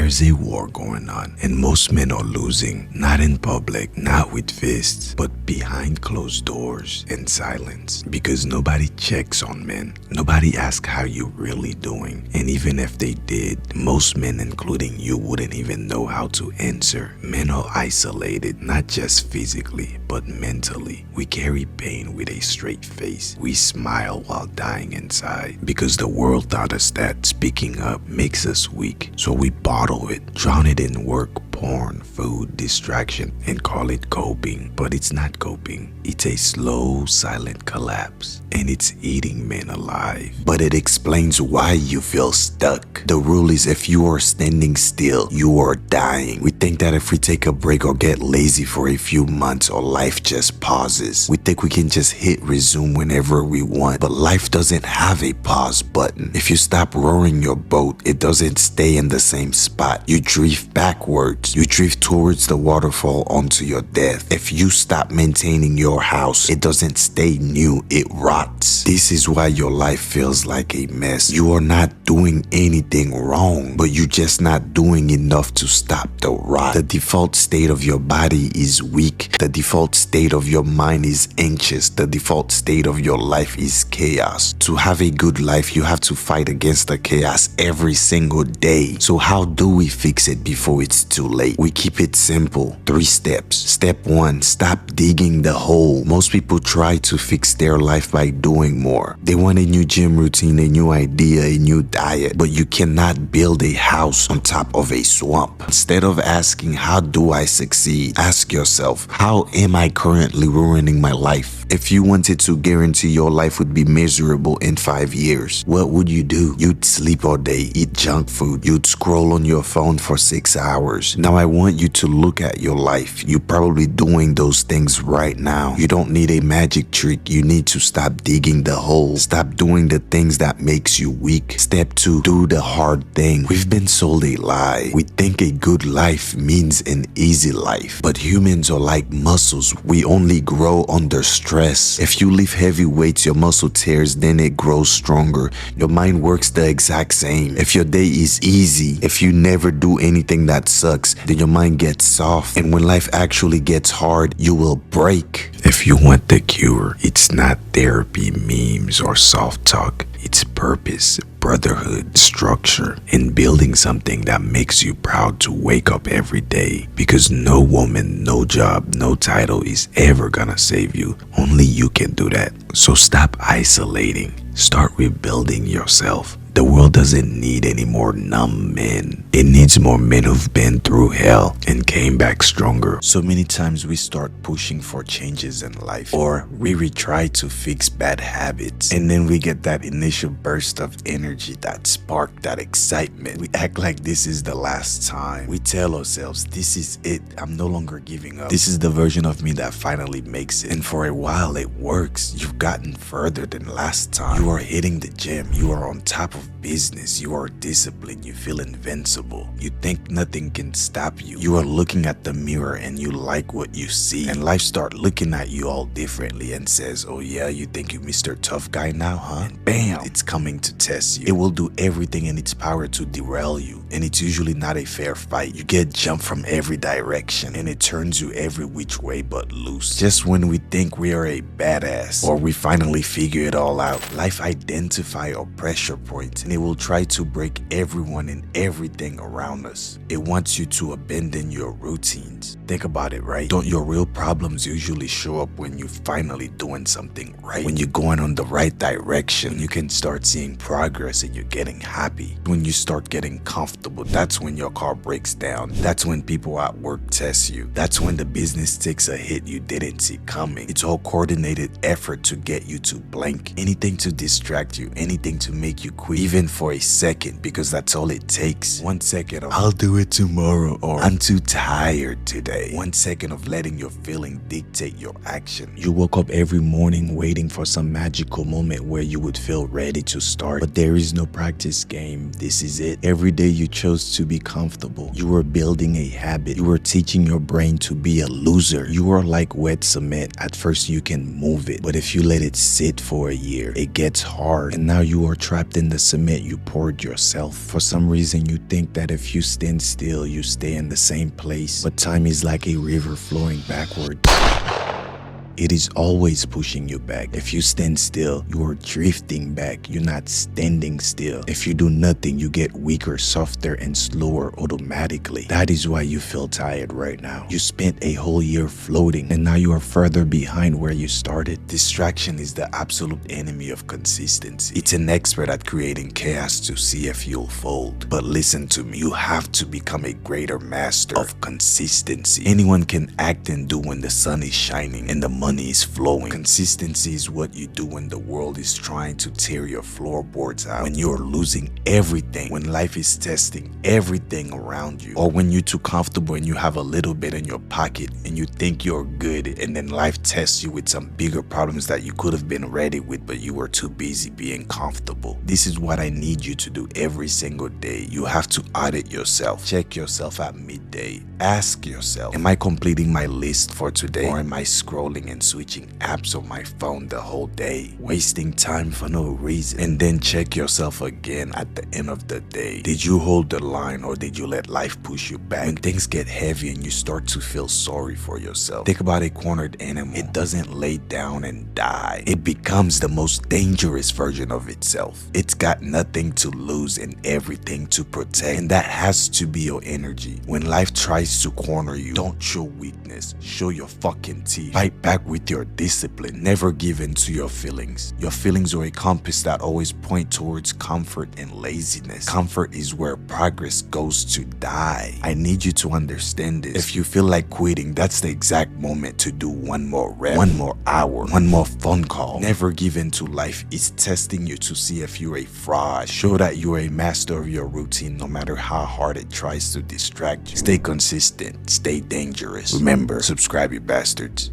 There's a war going on, and most men are losing. Not in public, not with fists, but behind closed doors and silence. Because nobody checks on men. Nobody asks how you're really doing. And even if they did, most men, including you, wouldn't even know how to answer. Men are isolated, not just physically, but mentally. We carry pain with a straight face. We smile while dying inside. Because the world taught us that speaking up makes us weak. So we bottle it, drown it in work, porn, food, distraction, and call it coping. But it's not coping. It's a slow, silent collapse. And it's eating men alive. But it explains why you feel stuck. The rule is if you are standing still, you are dying. We think that if we take a break or get lazy for a few months, our life just pauses. We think we can just hit resume whenever we want. But life doesn't have a pause button. If you stop rowing your boat, it doesn't stay in the same spot. You drift backwards. You drift towards the waterfall onto your death. If you stop maintaining your house, it doesn't stay new, it rots. This is why your life feels like a mess. You are not doing anything wrong, but you're just not doing enough to stop the rot. The default state of your body is weak. The default state of your mind is anxious. The default state of your life is chaos. To have a good life, you have to fight against the chaos every single day. So how do we fix it before it's too late? We keep it simple. 3 steps. Step 1, stop digging the hole. Most people try to fix their life by doing more. They want a new gym routine, a new idea, a new diet, but you cannot build a house on top of a swamp. Instead of asking, how do I succeed? Ask yourself, how am I currently ruining my life? If you wanted to guarantee your life would be miserable in 5 years, what would you do? You'd sleep all day, eat junk food, you'd scroll on your phone for 6 hours. Now I want you to look at your life. You're probably doing those things right now. You don't need a magic trick. You need to stop digging the hole. Stop doing the things that makes you weak. Step 2, do the hard thing. We've been sold a lie. We think a good life means an easy life. But humans are like muscles. We only grow under stress. If you lift heavy weights, your muscle tears, then it grows stronger. Your mind works the exact same. If your day is easy, if you never do anything that sucks, then your mind gets soft. And when life actually gets hard, you will break. If you want the cure, it's not therapy, memes, or soft talk. It's purpose, brotherhood, structure, and building something that makes you proud to wake up every day. Because no woman, no job, no title is ever gonna save you. Only you can do that. So stop isolating. Start rebuilding yourself. The world doesn't need any more numb men. It needs more men who've been through hell and came back stronger. So many times we start pushing for changes in life, or we retry to fix bad habits, and then we get that initial burst of energy, that spark, that excitement. We act like this is the last time. We tell ourselves, this is it. I'm no longer giving up. This is the version of me that finally makes it. And for a while it works. You've gotten further than last time. You are hitting the gym. You are on top of business. You are disciplined. You feel invincible. You think nothing can stop you. You are looking at the mirror and you like what you see, and life start looking at you all differently and says, oh yeah, you think you Mr. Tough Guy now, huh? And bam, it's coming to test you. It will do everything in its power to derail you, and it's usually not a fair fight. You get jumped from every direction and it turns you every which way but loose. Just when we think we are a badass, or we finally figure it all out, life identify our pressure points, and it will try to break everyone and everything around us. It wants you to abandon your routines. Think about it, right? Don't your real problems usually show up when you're finally doing something right? When you're going on the right direction, you can start seeing progress and you're getting happy. When you start getting comfortable, that's when your car breaks down. That's when people at work test you. That's when the business takes a hit you didn't see coming. It's all coordinated effort to get you to blank. Anything to distract you, anything to make you quit, even for a second, because that's all it takes. 1 second of I'll do it tomorrow, or I'm too tired today. 1 second of letting your feeling dictate your action. You woke up every morning waiting for some magical moment where you would feel ready to start, but there is no practice game. This is it. Every day you chose to be comfortable. You were building a habit. You were teaching your brain to be a loser. You are like wet cement. At At first you can move it, but if you let it sit for a year, it gets hard, and now you are trapped in the cement you poured yourself. For some reason you think that if you stand still, you stay in the same place, but time is like a river flowing backward. It is always pushing you back. If you stand still, you are drifting back. You're not standing still. If you do nothing, you get weaker, softer, and slower automatically. That is why you feel tired right now. You spent a whole year floating, and now you are further behind where you started. Distraction is the absolute enemy of consistency. It's an expert at creating chaos to see if you'll fold. But listen to me, you have to become a greater master of consistency. Anyone can act and do when the sun is shining and the money is flowing. Consistency is what you do when the world is trying to tear your floorboards out, when you're losing everything, when life is testing everything around you, or when you're too comfortable and you have a little bit in your pocket and you think you're good, and then life tests you with some bigger problems that you could have been ready with, but you were too busy being comfortable. This is what I need you to do every single day. You have to audit yourself. Check yourself at midday. Ask yourself, am I completing my list for today, or am I scrolling and switching apps on my phone the whole day, wasting time for no reason? And then check yourself again at the end of the day. Did you hold the line, or did you let life push you back? When things get heavy and you start to feel sorry for yourself, think about a cornered animal. It doesn't lay down and die. It becomes the most dangerous version of itself. It's got nothing to lose and everything to protect, and that has to be your energy. When life tries to corner you, don't show weakness, show your fucking teeth. Fight back with your discipline. Never give in to your feelings. Your feelings are a compass that always point towards comfort and laziness. Comfort is where progress goes to die. I need you to understand this. If you feel like quitting, that's the exact moment to do one more rep, one more hour, one more phone call. Never give in to life. It's testing you to see if you're a fraud. Show that you're a master of your routine, no matter how hard it tries to distract you. Stay consistent. Stay dangerous. Remember, subscribe, you bastards.